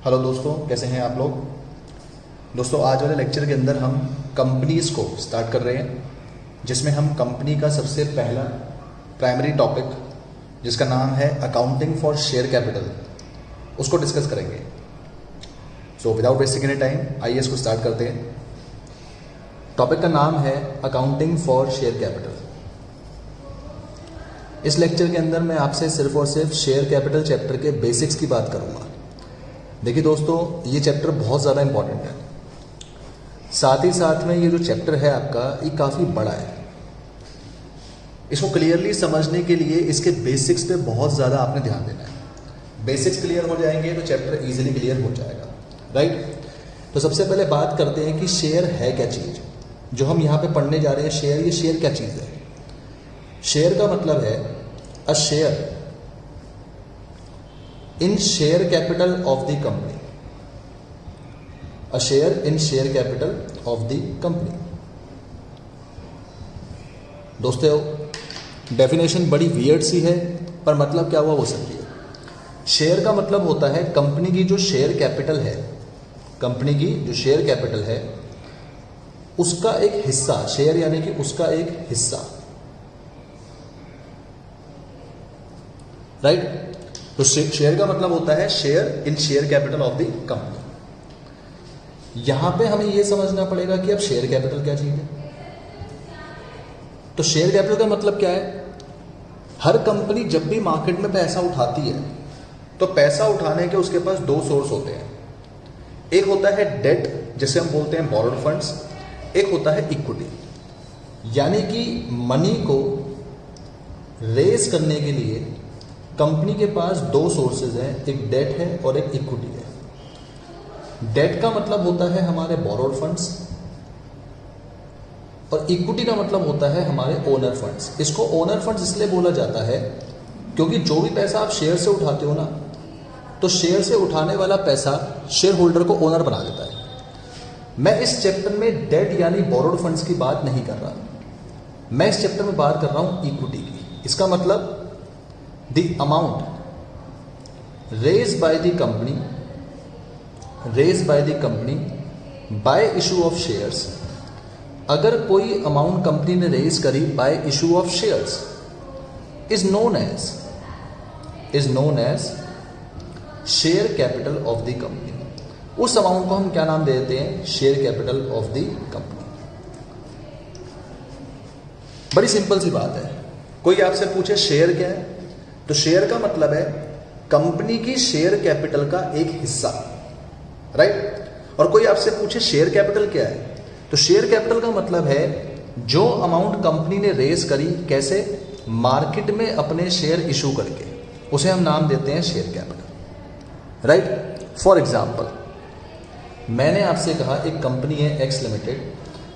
Hello दोस्तों, कैसे हैं आप लोग। दोस्तों, आज वाले लेक्चर के अंदर हम कंपनीज को स्टार्ट कर रहे हैं, जिसमें हम कंपनी का सबसे पहला प्राइमरी टॉपिक जिसका नाम है अकाउंटिंग फॉर शेयर कैपिटल, उसको डिस्कस करेंगे। So without wasting any time आइए इसको स्टार्ट करते हैं। टॉपिक का नाम है अकाउंटिंग फॉर शेयर कैपिटल। इस लेक्चर के अंदर मैं आपसे सिर्फ और सिर्फ शेयर कैपिटल चैप्टर के बेसिक्स की बात करूंगा। देखिए दोस्तों, ये चैप्टर बहुत ज़्यादा इंपॉर्टेंट है। साथ ही साथ में ये जो चैप्टर है आपका, ये काफ़ी बड़ा है। इसको क्लियरली समझने के लिए इसके बेसिक्स पे बहुत ज़्यादा आपने ध्यान देना है। बेसिक्स क्लियर हो जाएंगे तो चैप्टर इजीली क्लियर हो जाएगा, राइट। तो सबसे पहले बात करते हैं कि शेयर है क्या चीज़। जो हम यहाँ पे पढ़ने जा रहे हैं शेयर, ये शेयर क्या चीज़ है। शेयर का मतलब है a share in share capital of the company. A share in share capital of the company. दोस्तों, डेफिनेशन बड़ी वियर्ड सी है, पर मतलब क्या हुआ वो समझिए। शेयर का मतलब होता है कंपनी की जो शेयर कैपिटल है, कंपनी की जो शेयर कैपिटल है उसका एक हिस्सा। शेयर यानी कि उसका एक हिस्सा, राइट। तो शेयर का मतलब होता है share in share capital of the company. यहां पे हमें यह समझना पड़ेगा कि अब शेयर कैपिटल क्या चीज है। तो शेयर कैपिटल का मतलब क्या है। हर कंपनी जब भी मार्केट में पैसा उठाती है तो पैसा उठाने के उसके पास दो सोर्स होते हैं। एक होता है डेट, जिसे हम बोलते हैं बोरोड फंड्स। एक होता है इक्विटी, यानी कि मनी को रेज करने के लिए कंपनी के पास दो सोर्सेज हैं, एक डेट है और एक इक्विटी है। डेट का मतलब होता है हमारे बोरोड फंड्स और इक्विटी का मतलब होता है हमारे ओनर फंड्स। इसको ओनर फंड्स इसलिए बोला जाता है क्योंकि जो भी पैसा आप शेयर से उठाते हो ना, तो शेयर से उठाने वाला पैसा शेयर होल्डर को ओनर बना देता है। मैं इस चैप्टर में डेट यानी बोरोड फंड्स की बात नहीं कर रहा, मैं इस चैप्टर में बात कर रहा हूं इक्विटी की। इसका मतलब the amount raised by the company by issue of shares। अगर कोई अमाउंट कंपनी ने रेज करी by issue of shares is known as share capital of the company. उस अमाउंट को हम क्या नाम दे देते हैं, share capital of the company. बड़ी सिंपल सी बात है। कोई आपसे पूछे शेयर क्या है, तो शेयर का मतलब है कंपनी की शेयर कैपिटल का एक हिस्सा, राइट। और कोई आपसे पूछे शेयर कैपिटल क्या है, तो शेयर कैपिटल का मतलब है जो अमाउंट कंपनी ने रेज करी, कैसे, मार्केट में अपने शेयर इशू करके, उसे हम नाम देते हैं share capital, right. For example, मैंने आपसे कहा एक कंपनी है एक्स लिमिटेड,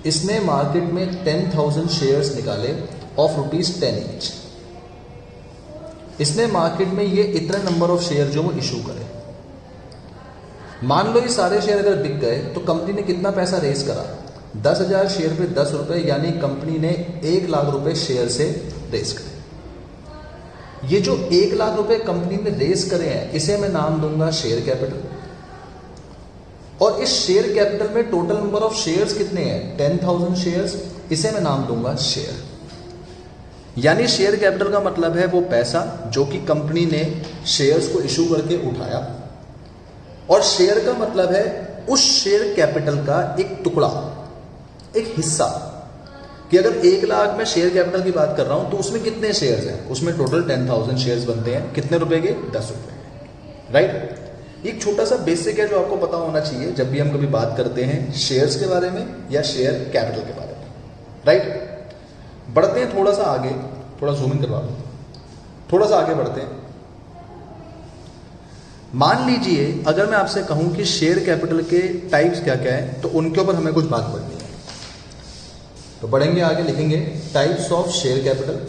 इसने मार्केट में 10,000 शेयर्स निकाले ऑफ ₹10 ईच। इसने मार्केट में ये इतना नंबर ऑफ शेयर जो वो इशू करे। मान लो ये सारे शेयर अगर बिक गए तो कंपनी ने कितना पैसा रेज करा, 10,000 शेयर पे 10 रुपए, यानी कंपनी ने 1 लाख रुपए शेयर से रेज करे। ये जो 1 लाख रुपए कंपनी ने रेज करे हैं, इसे मैं नाम दूंगा शेयर कैपिटल। और इस शेयर कैपिटल में टोटल नंबर ऑफ शेयर्स कितने हैं, 10,000 शेयर्स, इसे मैं नाम दूंगा शेयर। यानी शेयर कैपिटल का मतलब है वो पैसा जो कि कंपनी ने शेयर्स को इशू करके उठाया, और शेयर का मतलब है उस शेयर कैपिटल का एक टुकड़ा, एक हिस्सा। कि अगर 1 लाख में शेयर कैपिटल की बात कर रहा हूं तो उसमें कितने शेयर्स हैं, उसमें टोटल 10,000 शेयर्स बनते हैं। कितने रुपए के, 10 रुपए, राइट। एक छोटा सा बेसिक है जो आपको पता होना चाहिए जब भी हम कभी बात करते हैं शेयर्स के बारे में या शेयर कैपिटल के बारे में, राइट। बढ़ते हैं थोड़ा सा आगे, थोड़ा जूमिंग करवा लो, थोड़ा सा आगे बढ़ते हैं। मान लीजिए अगर मैं आपसे कहूं कि शेयर कैपिटल के टाइप्स क्या क्या है, तो उनके ऊपर हमें कुछ बात पढ़नी है। तो बढ़ेंगे आगे, लिखेंगे टाइप्स ऑफ शेयर कैपिटल।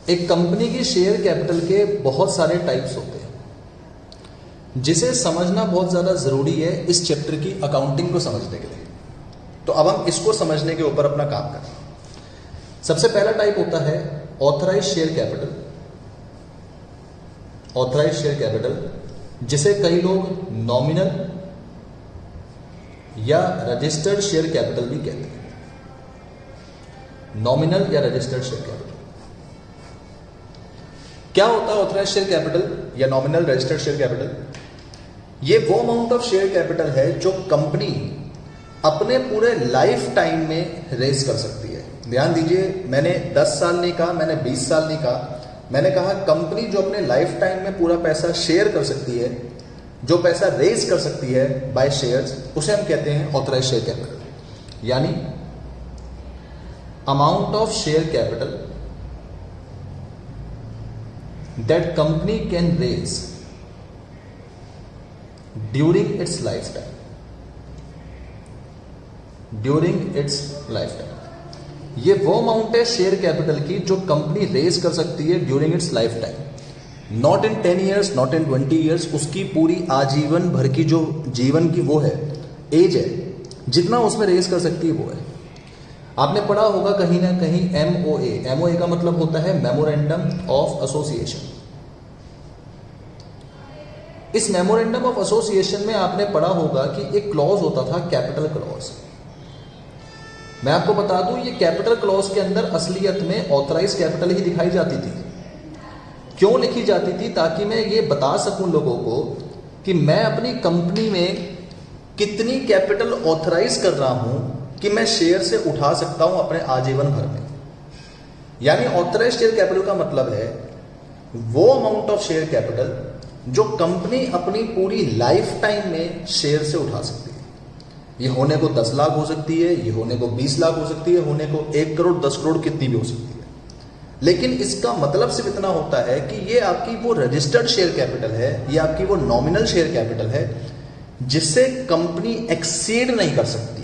एक कंपनी की शेयर कैपिटल के बहुत सारे टाइप्स होते हैं, जिसे समझना बहुत ज्यादा जरूरी है इस चैप्टर की अकाउंटिंग को समझने के लिए। तो अब हम इसको समझने के ऊपर अपना काम करें। सबसे पहला टाइप होता है authorise share capital. Authorise share capital, जिसे कई लोग नॉमिनल या रजिस्टर्ड शेयर कैपिटल भी कहते हैं। नॉमिनल या रजिस्टर्ड शेयर कैपिटल क्या होता है? ऑथराइज शेयर कैपिटल या नॉमिनल रजिस्टर्ड शेयर कैपिटल, ये वो अमाउंट ऑफ शेयर कैपिटल है जो कंपनी अपने पूरे लाइफ टाइम में रेज कर सकती है। ध्यान दीजिए, मैंने 10 साल नहीं कहा, मैंने 20 साल नहीं कहा, मैंने कहा कंपनी जो अपने लाइफ टाइम में पूरा पैसा शेयर कर सकती है, जो पैसा रेज कर सकती है बाय शेयर्स, उसे हम कहते हैं ऑथराइज शेयर कैपिटल। यानी amount of share capital that company can raise during its lifetime. During its lifetime. ये वो अमाउंट है शेयर कैपिटल की जो कंपनी रेज कर सकती है during its life time. Not in 10 years, not in 20 years, उसकी पूरी आजीवन भर की जो जीवन की वो है एज है, जितना उसमें रेज कर सकती है वो है। आपने पढ़ा होगा कहीं ना कहीं MOA। MOA का मतलब होता है मेमोरेंडम ऑफ एसोसिएशन। इस मेमोरेंडम ऑफ एसोसिएशन में आपने पढ़ा होगा कि एक क्लॉज होता था, कैपिटल क्लॉज। मैं आपको बता दूं, ये कैपिटल क्लॉज के अंदर असलियत में ऑथराइज कैपिटल ही दिखाई जाती थी। क्यों लिखी जाती थी? ताकि मैं ये बता सकूं लोगों को कि मैं अपनी कंपनी में कितनी कैपिटल ऑथराइज कर रहा हूं कि मैं शेयर से उठा सकता हूं अपने आजीवन भर में। यानी ऑथराइज शेयर कैपिटल का मतलब है वो अमाउंट ऑफ शेयर कैपिटल जो कंपनी अपनी पूरी लाइफ टाइम में शेयर से उठा सकती है। ये होने को 10 लाख हो सकती है, ये होने को 20 लाख हो सकती है, होने को 1 करोड़ 10 करोड़ कितनी भी हो सकती है। लेकिन इसका मतलब सिर्फ इतना होता है कि ये आपकी वो रजिस्टर्ड शेयर कैपिटल है, ये आपकी वो नॉमिनल शेयर कैपिटल है जिससे कंपनी एक्सीड नहीं कर सकती।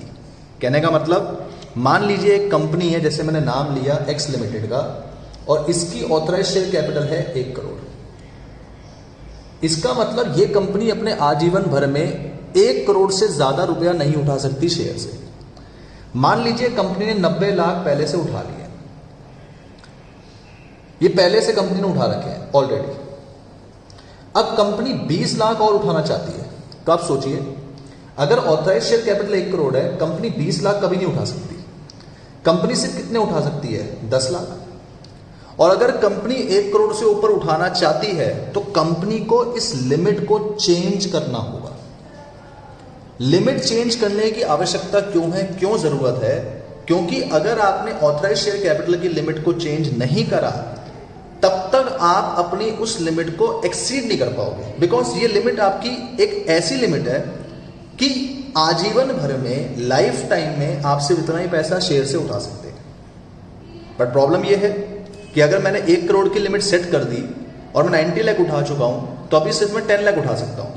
कहने का मतलब, मान लीजिए एक कंपनी है, जैसे मैंने नाम लिया एक्स लिमिटेड का, और इसकी ऑथराइज शेयर कैपिटल है 1 करोड़। इसका मतलब ये कंपनी अपने आजीवन भर में 1 करोड़ से ज्यादा रुपया नहीं उठा सकती शेयर से। मान लीजिए कंपनी ने 90 लाख पहले से उठा लिए, ये पहले से कंपनी ने उठा रखे हैं ऑलरेडी। अब कंपनी 20 लाख और उठाना चाहती है, तो आप सोचिए, अगर ऑथराइज शेयर कैपिटल 1 करोड़ है, कंपनी 20 लाख कभी नहीं उठा सकती। कंपनी सिर्फ कितने उठा सकती है? 10 लाख। और अगर कंपनी 1 करोड़ से ऊपर उठाना चाहती है तो कंपनी को इस लिमिट को चेंज करना होगा। लिमिट चेंज करने की आवश्यकता क्यों है, क्यों जरूरत है? क्योंकि अगर आपने ऑथराइज शेयर कैपिटल की लिमिट को चेंज नहीं करा, तब तक आप अपनी उस लिमिट को एक्सीड नहीं कर पाओगे। बिकॉज ये लिमिट आपकी एक ऐसी लिमिट है कि आजीवन भर में, लाइफ टाइम में आप सिर्फ इतना ही पैसा शेयर से उठा सकते हैं। बट प्रॉब्लम यह है कि अगर मैंने 1 करोड़ की लिमिट सेट कर दी और मैं 90 लाख उठा चुका हूं, तो अभी सिर्फ मैं 10 लाख उठा सकता हूं।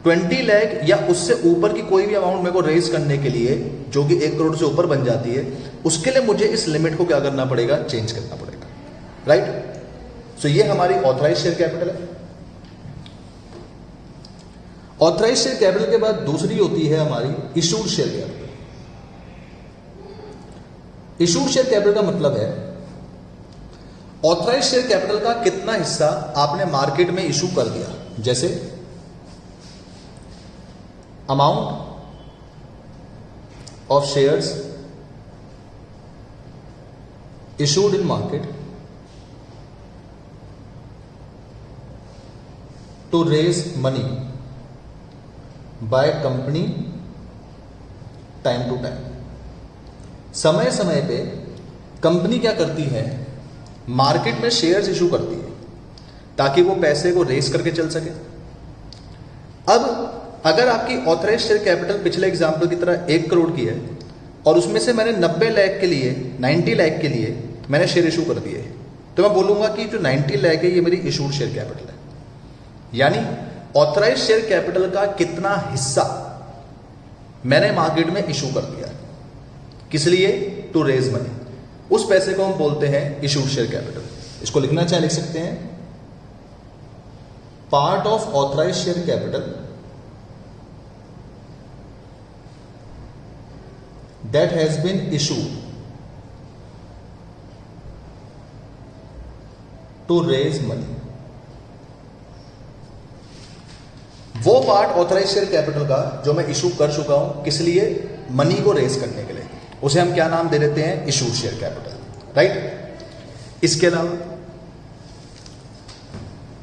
20 लाख या उससे ऊपर की कोई भी अमाउंट मेरे को रेज करने के लिए, जो कि 1 करोड़ से ऊपर बन जाती है, उसके लिए मुझे इस लिमिट को क्या करना पड़ेगा? चेंज करना पड़ेगा। राइट? सो ये हमारी ऑथराइज शेयर कैपिटल है। ऑथराइज शेयर कैपिटल के बाद दूसरी होती है हमारी issued share capital. Issued share capital का मतलब है ऑथराइज शेयर कैपिटल का कितना हिस्सा आपने मार्केट में इशू कर दिया। जैसे amount of shares issued in market to raise money by company time to time. समय समय पे कंपनी क्या करती है, मार्केट में शेयर्स इशू करती है ताकि वो पैसे को रेस करके चल सके। अब अगर आपकी ऑथराइज शेयर कैपिटल पिछले एग्जाम्पल की तरह 1 करोड़ की है और उसमें से मैंने 90 लाख के लिए, 90 लाख के लिए मैंने शेयर इशू कर दिए, तो मैं बोलूंगा कि जो 90 लाख है ये मेरी इशूड शेयर कैपिटल है। यानी ऑथराइज शेयर कैपिटल का कितना हिस्सा मैंने मार्केट में इशू कर दिया। किस लिए? To raise money. उस पैसे को हम बोलते हैं इशूड शेयर कैपिटल। इसको लिखना चाहे लिख सकते हैं, part of authorise share capital that has been issued to raise money। वो पार्ट ऑथराइज शेयर कैपिटल का जो मैं इशू कर चुका हूं, किस लिए? मनी को रेज करने के लिए, उसे हम क्या नाम दे देते हैं? Issued share capital, right. इसके अलावा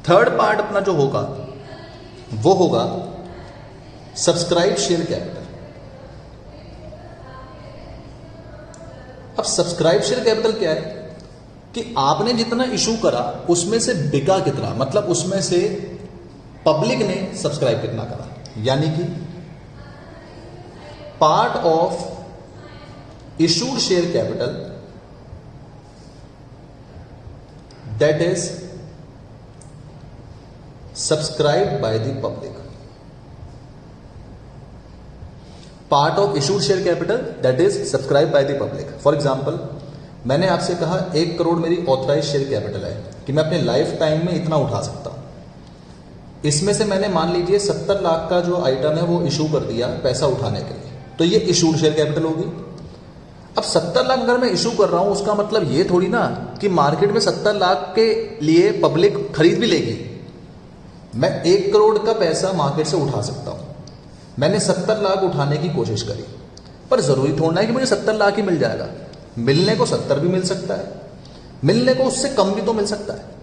थर्ड पार्ट अपना जो होगा वो होगा सब्सक्राइब शेयर कैपिटल। अब सब्सक्राइब शेयर कैपिटल क्या है कि आपने जितना इशू करा उसमें से बिका कितना, मतलब उसमें से पब्लिक ने सब्सक्राइब कितना करा, यानी कि part of issued share capital that is subscribe by the public. Part of issued share capital that is subscribe by the public. For example, मैंने आपसे कहा 1 करोड़ मेरी ऑथराइज शेयर कैपिटल है कि मैं अपने लाइफ टाइम में इतना उठा सकता हूं। इसमें से मैंने मान लीजिए 70 लाख का जो आइटम है वो इशू कर दिया पैसा उठाने के लिए, तो ये इशूड शेयर कैपिटल होगी। अब 70 लाख अगर मैं इशू कर रहा हूं, उसका मतलब ये थोड़ी ना कि मार्केट में 70 लाख के लिए पब्लिक खरीद भी लेगी। मैं 1 करोड़ का पैसा मार्केट से उठा सकता हूं। मैंने 70 लाख उठाने की कोशिश करी, पर जरूरी थोड़ा है कि मुझे 70 लाख ही मिल जाएगा। मिलने को 70 भी मिल सकता है, मिलने को उससे कम भी तो मिल सकता है।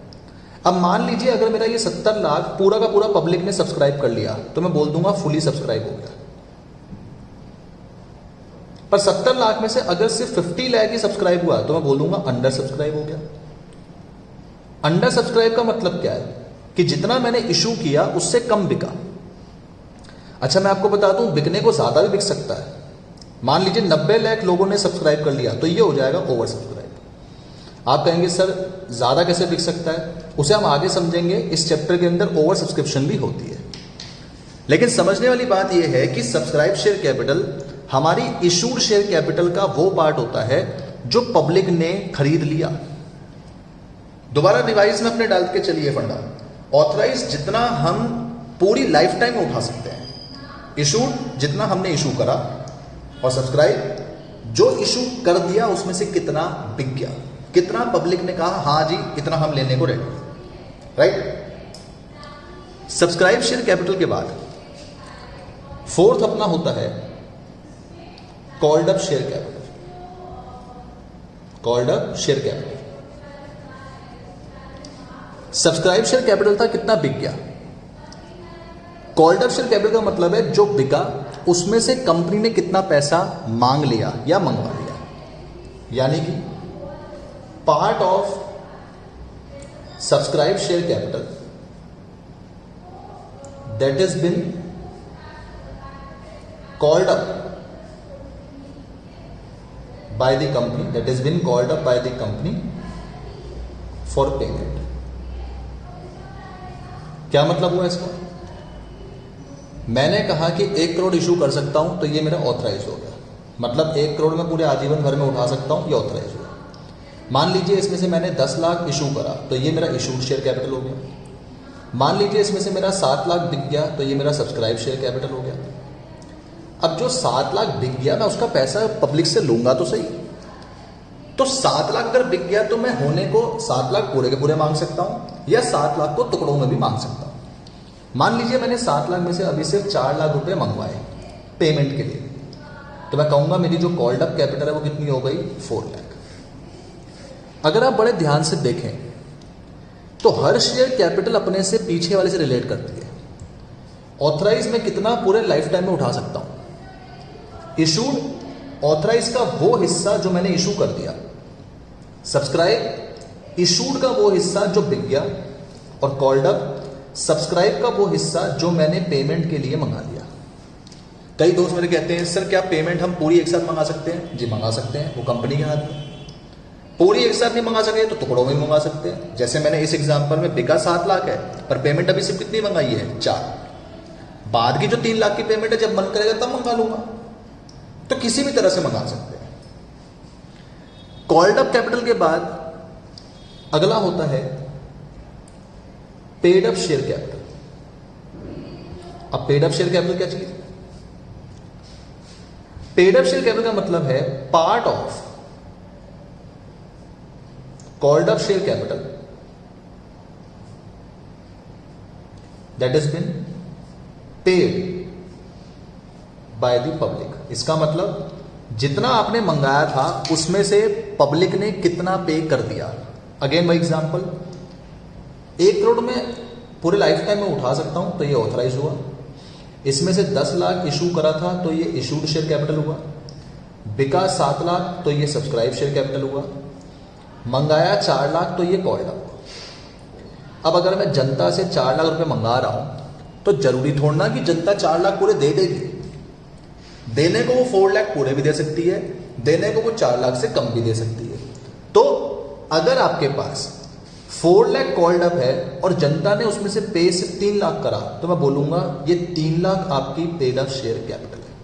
अब मान लीजिए अगर मेरा ये 70 लाख पूरा का पूरा पब्लिक ने सब्सक्राइब कर लिया, तो मैं बोल दूंगा फुली सब्सक्राइब हो गया। पर 70 लाख में से अगर सिर्फ 50 लाख ही सब्सक्राइब हुआ तो मैं बोल दूंगा अंडर सब्सक्राइब हो गया। अंडर सब्सक्राइब का मतलब क्या है कि जितना मैंने इशू किया उससे कम बिका। अच्छा, मैं आपको बता दूं, बिकने को ज्यादा भी बिक सकता है। मान लीजिए 90 लाख लोगों ने सब्सक्राइब कर लिया, तो ये हो जाएगा ओवर सब्सक्राइब। आप कहेंगे सर ज्यादा कैसे बिक सकता है? उसे हम आगे समझेंगे। इस चैप्टर के अंदर ओवर सब्सक्रिप्शन भी होती है। लेकिन समझने वाली बात यह है कि सब्सक्राइब शेयर कैपिटल हमारी इशूड शेयर कैपिटल का वो पार्ट होता है जो पब्लिक ने खरीद लिया। दोबारा रिवाइज में अपने डाल के चलिए फंडा। ऑथराइज जितना हम पूरी लाइफ टाइम में उठा सकते हैं, इशूड जितना हमने इशू करा, और सब्सक्राइब जो इशू कर दिया उसमें से कितना बिक गया, कितना पब्लिक ने कहा हाँ जी इतना हम लेने को ready, right. Subscribe share capital के बाद फोर्थ अपना होता है called up share capital. Called up share capital, subscribe share capital था कितना बिक गया। कॉल्ड अप शेयर कैपिटल का मतलब है जो बिका उसमें से कंपनी ने कितना पैसा मांग लिया या मंगवा लिया, यानी कि part of subscribe share capital that is been called up by the company, that is been called up by the company for payment. क्या मतलब हुआ इसका? मैंने कहा कि 1 करोड़ इशू कर सकता हूं, तो ये मेरा ऑथराइज हो गया। मतलब 1 करोड़ में पूरे आजीवन भर में उठा सकता हूं, ये ऑथराइज हुआ। मान लीजिए इसमें से मैंने 10 लाख इशू करा, तो ये मेरा इशूड शेयर कैपिटल हो गया। मान लीजिए इसमें से मेरा 7 लाख बिक गया, तो ये मेरा सब्सक्राइब शेयर कैपिटल हो गया। अब जो 7 लाख बिक गया, मैं उसका पैसा पब्लिक से लूंगा तो सही। तो 7 लाख अगर बिक गया तो मैं होने को 7 लाख पूरे के पूरे मांग सकता हूं, या 7 लाख को टुकड़ों में भी मांग सकता हूं। मान लीजिए मैंने 7 लाख में से अभी सिर्फ 4 लाख रुपए मंगवाए पेमेंट के लिए, तो मैं कहूंगा मेरी जो कॉल्ड अप कैपिटल है वो कितनी हो गई? 4 लाख। अगर आप बड़े ध्यान से देखें तो हर शेयर कैपिटल अपने से पीछे वाले से रिलेट करती है। ऑथराइज में कितना पूरे लाइफ टाइम में उठा सकता हूं, इशूड ऑथराइज का वो हिस्सा जो मैंने इशू कर दिया, सब्सक्राइब इशूड का वो हिस्सा जो बिक गया, और कॉल्ड अप सब्सक्राइब का वो हिस्सा जो मैंने पेमेंट के लिए मंगा लिया। कई दोस्त मेरे कहते हैं सर क्या पेमेंट हम पूरी एक साथ मंगा सकते हैं? जी मंगा सकते हैं, वो कंपनी के हाथ में। पूरी एक साथ नहीं मंगा सके तो टुकड़ों में मंगा सकते हैं। जैसे मैंने इस एग्जांपल में बिका 7 लाख है, पर पेमेंट अभी सिर्फ कितनी मंगाई है? 4। बाद की जो 3 लाख की पेमेंट है जब मन करेगा तब मंगा लूंगा। तो किसी भी तरह से मंगा सकते हैं। कॉल्ड अप कैपिटल के बाद अगला होता है पेड अप शेयर कैपिटल। अब पेड अप शेयर कैपिटल क्या चीज? पेड अप शेयर कैपिटल का मतलब है part of called up share capital that is been paid by the public. इसका मतलब जितना आपने मंगाया था उसमें से पब्लिक ने कितना पे कर दिया। अगेन वही एग्जांपल, 1 करोड़ में पूरे लाइफ टाइम में उठा सकता हूं तो ये ऑथराइज हुआ। इसमें से 10 लाख इशू करा था तो ये इशूड शेयर कैपिटल हुआ। बिका 7 लाख तो ये सब्सक्राइब शेयर कैपिटल हुआ। मंगाया 4 लाख तो ये कॉल्ड अप। अब अगर मैं जनता से 4 लाख रुपए मंगा रहा हूं तो जरूरी थोड़ा कि जनता 4 लाख पूरे दे देगी। देने को वो 4 लाख पूरे भी दे सकती है, देने को वो 4 लाख से कम भी दे सकती है। तो अगर आपके पास 4 लाख कॉल्ड अप है और जनता ने उसमें से पे से 3 लाख करा तो मैं बोलूंगा ये 3 लाख आपकी पेड अप शेयर कैपिटल है।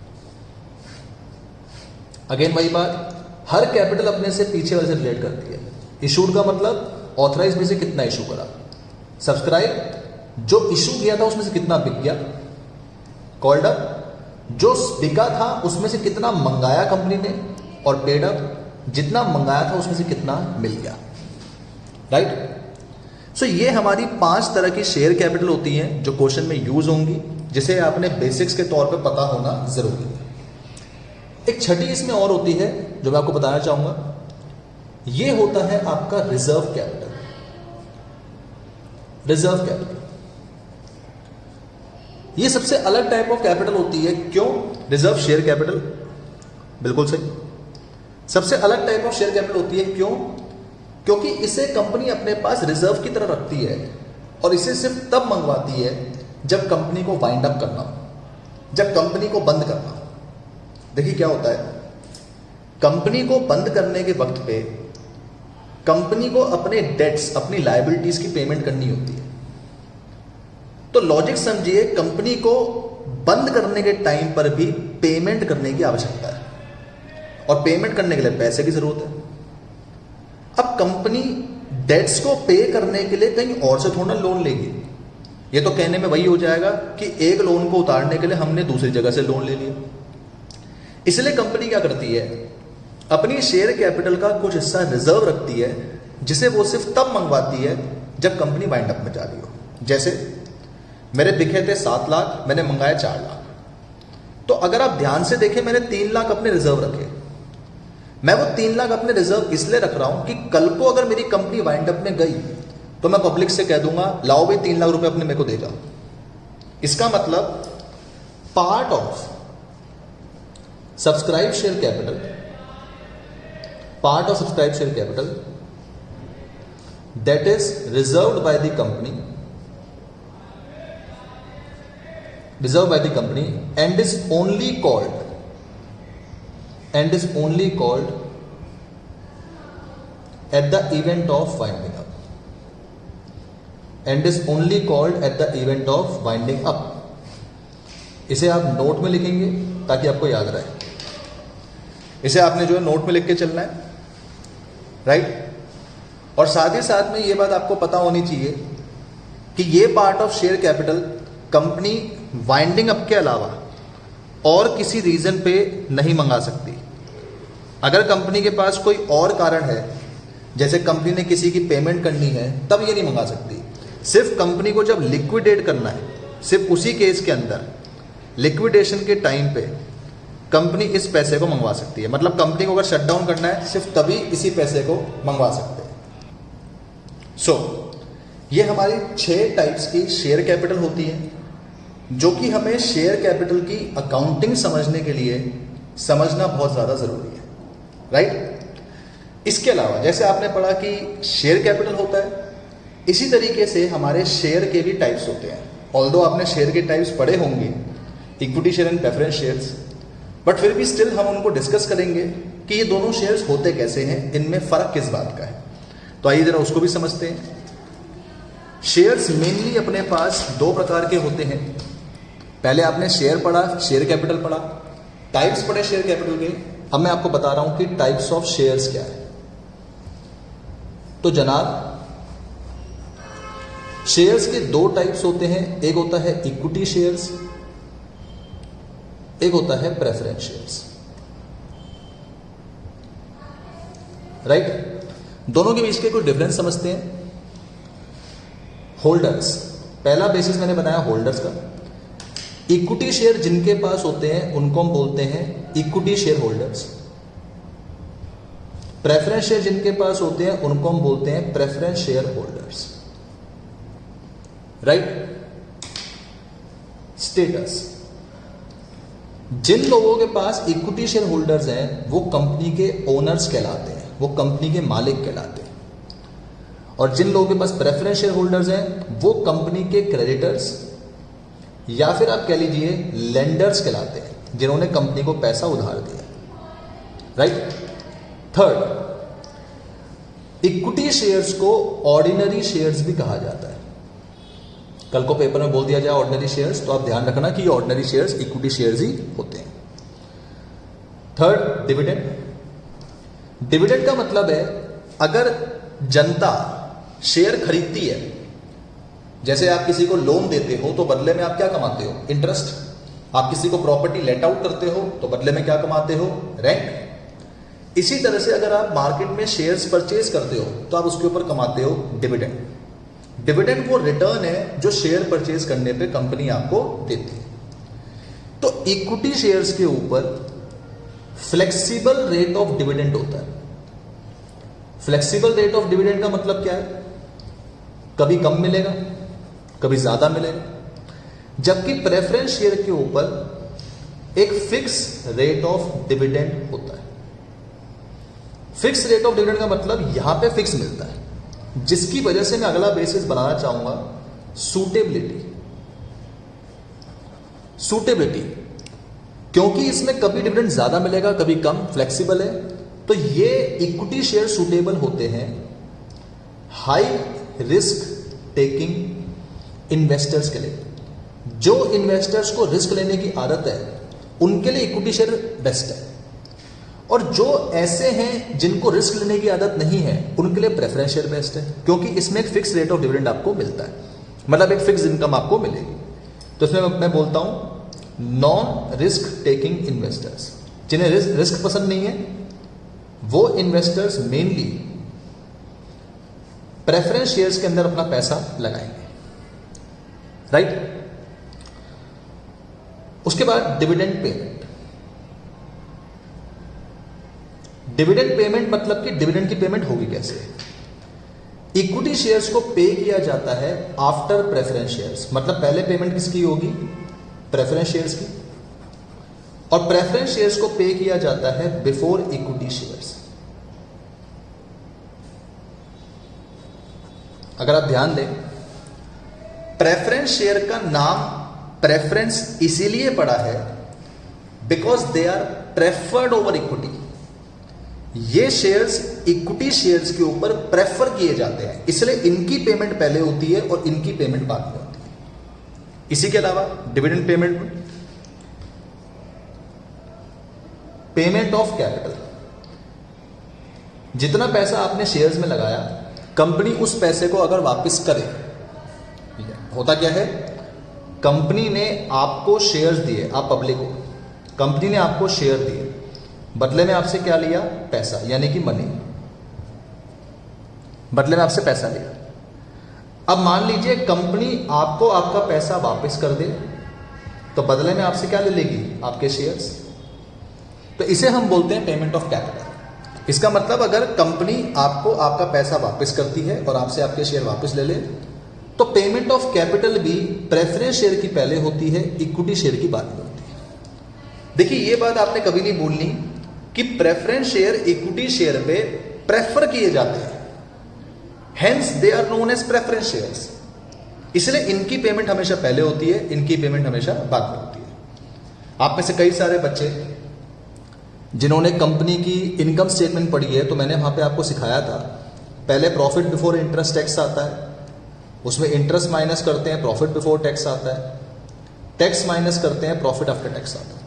अगेन वही बात, हर कैपिटल अपने से पीछे वाले से रिलेट करती है। इशूड का मतलब ऑथराइज में से कितना इशू करा, सब्सक्राइब जो इशू किया था उसमें से कितना बिक गया, कॉल्ड अप जो बिका था उसमें से कितना मंगाया कंपनी ने, और पेड अप जितना मंगाया था उसमें से कितना मिल गया। राइट। सो ये हमारी 5 तरह की शेयर कैपिटल होती हैं जो क्वेश्चन में यूज होंगी, जिसे आपने बेसिक्स के तौर पे पता होना जरूरी है। एक छठी इसमें और होती है जो मैं आपको बताना चाहूंगा, ये होता है आपका रिजर्व कैपिटल। रिजर्व कैपिटल ये सबसे अलग टाइप ऑफ कैपिटल होती है। क्यों? रिजर्व शेयर कैपिटल, बिल्कुल सही, सबसे अलग टाइप ऑफ शेयर कैपिटल होती है। क्यों? क्योंकि इसे कंपनी अपने पास रिजर्व की तरह रखती है और इसे सिर्फ तब मंगवाती है जब कंपनी को वाइंड अप करना हो, जब कंपनी को बंद करना हो। देखिए क्या होता है, कंपनी को बंद करने के वक्त पे कंपनी को अपने डेट्स, अपनी लायबिलिटीज की पेमेंट करनी होती है। तो लॉजिक समझिए, कंपनी को बंद करने के टाइम पर भी पेमेंट करने की आवश्यकता है और पेमेंट करने के लिए पैसे की जरूरत है। अब कंपनी डेट्स को पे करने के लिए कहीं और से थोड़ा लोन लेगी। ये तो कहने में वही हो जाएगा कि एक लोन को उतारने के लिए हमने दूसरी जगह से लोन ले लिया। इसलिए कंपनी क्या करती है, अपनी शेयर कैपिटल का कुछ हिस्सा रिजर्व रखती है, जिसे वो सिर्फ तब मंगवाती है जब कंपनी वाइंड अप में जा रही हो। जैसे मेरे बिके थे 7 लाख, मैंने मंगाया 4 लाख, तो अगर आप ध्यान से देखें मैंने 3 लाख अपने रिजर्व रखे। मैं वो 3 लाख अपने रिजर्व इसलिए रख रहा हूं कि कल को अगर मेरी कंपनी वाइंड अप में गई तो मैं पब्लिक से कह दूंगा लाओ भाई 3 लाख रुपए अपने मेरे को दे जाओ। इसका मतलब part of subscribe share capital, part of subscribe share capital that is reserved by the company, reserved by the company and is only called at the event of winding up, and is only called at the event of winding up। इसे आप note में लिखेंगे ताकि आपको याद रहे। इसे आपने जो है नोट में लिख के चलना है, राइट। और साथ ही साथ में ये बात आपको पता होनी चाहिए कि ये part of share capital company winding up के अलावा और किसी रीजन पे नहीं मंगा सकती। अगर कंपनी के पास कोई और कारण है, जैसे कंपनी ने किसी की पेमेंट करनी है, तब ये नहीं मंगा सकती। सिर्फ कंपनी को जब लिक्विडेट करना है, सिर्फ उसी केस के अंदर लिक्विडेशन के टाइम पे कंपनी इस पैसे को मंगवा सकती है। मतलब कंपनी को अगर शट डाउन करना है सिर्फ तभी इसी पैसे को मंगवा सकते हैं। सो ये हमारी 6 टाइप्स की शेयर कैपिटल होती है, जो कि हमें शेयर कैपिटल की अकाउंटिंग समझने के लिए समझना बहुत ज़्यादा ज़रूरी है, राइट। इसके अलावा जैसे आपने पढ़ा कि शेयर कैपिटल होता है, इसी तरीके से हमारे शेयर के भी टाइप्स होते हैं। ऑल्दो आपने शेयर के टाइप्स पढ़े होंगे, equity share and preference shares, but फिर भी स्टिल हम उनको डिस्कस करेंगे कि ये दोनों शेयर्स होते कैसे हैं, इनमें फ़र्क किस बात का है। तो आइए ज़रा उसको भी समझते हैं। शेयर्स मेनली अपने पास 2 प्रकार के होते हैं। पहले आपने शेयर पढ़ा, शेयर कैपिटल पढ़ा, टाइप्स पढ़े शेयर कैपिटल के। अब मैं आपको बता रहा हूं कि टाइप्स ऑफ शेयर्स क्या है। तो जनाब, शेयर्स के 2 टाइप्स होते हैं, एक होता है इक्विटी शेयर्स, एक होता है प्रेफरेंस शेयर्स, राइट। दोनों के बीच के कुछ डिफरेंस समझते हैं। होल्डर्स, पहला बेसिस मैंने बनाया होल्डर्स का। इक्विटी शेयर जिनके पास होते हैं उनको हम बोलते हैं equity share holders. Preference share जिनके पास होते हैं उनको हम बोलते हैं preference share holders. Right. Status, जिन लोगों के पास इक्विटी शेयर होल्डर्स हैं वो कंपनी के ओनर्स कहलाते हैं, वो कंपनी के मालिक कहलाते हैं। और जिन लोगों के पास प्रेफरेंस शेयर होल्डर्स हैं वो कंपनी के क्रेडिटर्स या फिर आप कह लीजिए लेंडर्स कहलाते हैं, जिन्होंने कंपनी को पैसा उधार दिया। राइट। थर्ड, इक्विटी शेयर्स को ऑर्डिनरी शेयर्स भी कहा जाता है। कल को पेपर में बोल दिया जाए ऑर्डिनरी शेयर्स, तो आप ध्यान रखना कि ऑर्डिनरी शेयर्स इक्विटी शेयर्स ही होते हैं। Third, dividend. डिविडेंड का मतलब है अगर जनता शेयर खरीदती है, जैसे आप किसी को लोन देते हो तो बदले में आप क्या कमाते हो? इंटरेस्ट। आप किसी को प्रॉपर्टी लेट आउट करते हो तो बदले में क्या कमाते हो? रेंट। इसी तरह से अगर आप मार्केट में शेयर्स परचेज करते हो तो आप उसके ऊपर कमाते हो डिविडेंड। डिविडेंड वो रिटर्न है जो शेयर परचेज करने पे कंपनी आपको देती है। तो इक्विटी शेयर्स के ऊपर फ्लेक्सिबल रेट ऑफ डिविडेंड होता है। फ्लेक्सिबल रेट ऑफ डिविडेंड का मतलब क्या है? कभी कम मिलेगा, कभी ज्यादा मिलेगा। जबकि प्रेफरेंस शेयर के ऊपर एक फिक्स रेट ऑफ डिविडेंड होता है। फिक्स रेट ऑफ डिविडेंड का मतलब यहां पे फिक्स मिलता है, जिसकी वजह से मैं अगला बेसिस बनाना चाहूंगा सूटेबिलिटी। सूटेबिलिटी, क्योंकि इसमें कभी डिविडेंड ज्यादा मिलेगा कभी कम, फ्लेक्सिबल है, तो ये इक्विटी शेयर सूटेबल होते हैं हाई रिस्क टेकिंग इन्वेस्टर्स के लिए। जो इन्वेस्टर्स को रिस्क लेने की आदत है उनके लिए इक्विटी शेयर बेस्ट है, और जो ऐसे हैं जिनको रिस्क लेने की आदत नहीं है उनके लिए प्रेफरेंस शेयर बेस्ट है, क्योंकि इसमें एक फिक्स रेट ऑफ डिविडेंड आपको मिलता है, मतलब एक फिक्स इनकम आपको मिलेगी। तो इसमें मैं बोलता हूं नॉन रिस्क टेकिंग इन्वेस्टर्स, जिन्हें रिस्क पसंद नहीं है, वो इन्वेस्टर्स मेनली प्रेफरेंस शेयर्स के अंदर अपना पैसा लगाएंगे। राइट। उसके बाद डिविडेंड पेमेंट। डिविडेंड पेमेंट मतलब कि डिविडेंड की पेमेंट होगी कैसे? इक्विटी शेयर्स को पे किया जाता है आफ्टर प्रेफरेंस शेयर्स, मतलब पहले पेमेंट किसकी होगी? प्रेफरेंस शेयर्स की। और प्रेफरेंस शेयर्स को पे किया जाता है बिफोर इक्विटी शेयर्स। अगर आप ध्यान दें, प्रेफरेंस शेयर का नाम प्रेफरेंस इसीलिए पड़ा है because they are preferred over equity. ये शेयर्स इक्विटी शेयर्स के ऊपर प्रेफर किए जाते हैं, इसलिए इनकी पेमेंट पहले होती है और इनकी पेमेंट बाद में होती है। इसी के अलावा डिविडेंड पेमेंट में पेमेंट ऑफ कैपिटल, जितना पैसा आपने शेयर्स में लगाया कंपनी उस पैसे को अगर वापस करे, होता क्या है, कंपनी ने आपको शेयर्स दिए, आप पब्लिक हो, कंपनी ने आपको शेयर दिए, बदले में आपसे क्या लिया? पैसा, यानी कि मनी। बदले में आपसे पैसा लिया। अब मान लीजिए कंपनी आपको आपका पैसा वापस कर दे, तो बदले में आपसे क्या ले लेगी? आपके शेयर्स। तो इसे हम बोलते हैं पेमेंट ऑफ कैपिटल। इसका मतलब अगर कंपनी आपको आपका पैसा वापस करती है और आपसे आपके शेयर वापस ले ले, तो पेमेंट ऑफ कैपिटल भी प्रेफरेंस शेयर की पहले होती है, इक्विटी शेयर की बाद में होती है। देखिए ये बात आपने कभी नहीं भूलनी कि प्रेफरेंस शेयर इक्विटी शेयर पे प्रेफर किए जाते हैं, hence they are known as preference shares. इसलिए इनकी पेमेंट हमेशा पहले होती है, इनकी पेमेंट हमेशा बाद में होती है। आप में से कई सारे बच्चे जिन्होंने कंपनी की इनकम स्टेटमेंट पढ़ी है, तो मैंने वहां पे आपको सिखाया था, पहले प्रॉफिट बिफोर इंटरेस्ट टैक्स आता है, उसमें इंटरेस्ट माइनस करते हैं, प्रॉफिट बिफोर टैक्स आता है, टैक्स माइनस करते हैं, प्रॉफिट आफ्टर टैक्स आता है।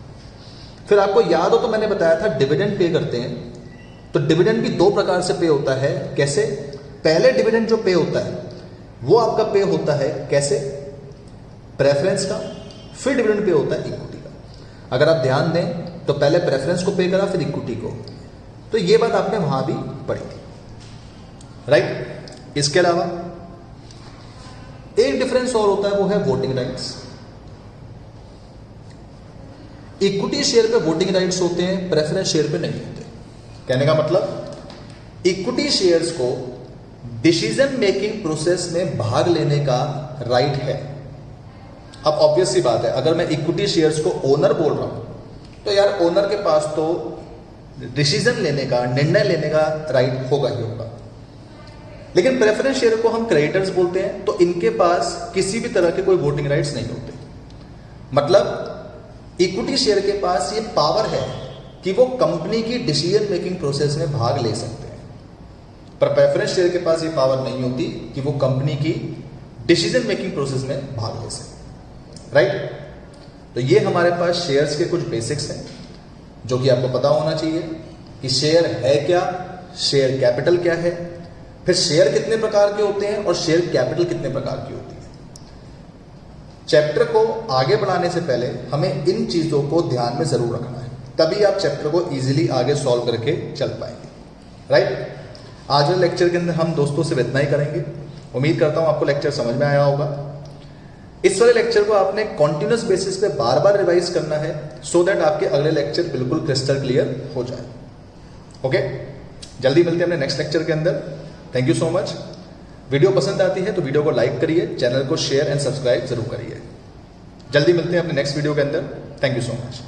फिर आपको याद हो तो मैंने बताया था डिविडेंड पे करते हैं, तो डिविडेंड भी दो प्रकार से पे होता है। कैसे? पहले डिविडेंड जो पे होता है वो आपका पे होता है कैसे? प्रेफरेंस का, फिर डिविडेंड पे होता है इक्विटी का। अगर आप ध्यान दें तो पहले प्रेफरेंस को पे करा फिर इक्विटी को, तो ये बात आपने वहां भी पढ़ी थी। राइट। इसके अलावा एक डिफरेंस और होता है, वो है वोटिंग राइट्स। इक्विटी शेयर पे वोटिंग राइट्स होते हैं, प्रेफरेंस शेयर पे नहीं होते। कहने का मतलब इक्विटी शेयर्स को डिसीजन मेकिंग प्रोसेस में भाग लेने का राइट है। अब ऑब्वियस सी बात है, अगर मैं इक्विटी शेयर्स को ओनर बोल रहा हूं तो यार ओनर के पास तो डिसीजन लेने का, निर्णय लेने का राइट होगा ही होगा। लेकिन प्रेफरेंस शेयर को हम क्रेडिटर्स बोलते हैं, तो इनके पास किसी भी तरह के कोई वोटिंग राइट्स नहीं होते। मतलब इक्विटी शेयर के पास ये पावर है कि वो कंपनी की डिसीजन मेकिंग प्रोसेस में भाग ले सकते हैं, पर प्रेफरेंस शेयर के पास ये पावर नहीं होती कि वो कंपनी की डिसीजन मेकिंग प्रोसेस में भाग ले सके। राइट? तो ये हमारे पास शेयर्स के कुछ बेसिक्स हैं जो कि आपको पता होना चाहिए कि शेयर है क्या, शेयर कैपिटल क्या है, फिर शेयर कितने प्रकार के होते हैं और शेयर कैपिटल कितने प्रकार की होती है। चैप्टर को आगे बढ़ाने से पहले हमें इन चीजों को ध्यान में जरूर रखना है, तभी आप चैप्टर को इजीली आगे सॉल्व करके चल पाएंगे। राइट? आज वाले लेक्चर के अंदर हम दोस्तों से इतना ही करेंगे। उम्मीद करता हूं आपको लेक्चर समझ में आया होगा। इस वाले लेक्चर को आपने कॉन्टिन्यूस बेसिस पे बार बार रिवाइज करना है, सो दैट आपके अगले लेक्चर बिल्कुल क्रिस्टल क्लियर हो जाए। ओके, जल्दी मिलते हैं अपने नेक्स्ट लेक्चर के अंदर। Thank you so much. Video पसंद आती है तो वीडियो को लाइक करिए, चैनल को शेयर एंड सब्सक्राइब जरूर करिए। जल्दी मिलते हैं अपने नेक्स्ट वीडियो के अंदर। Thank you so much.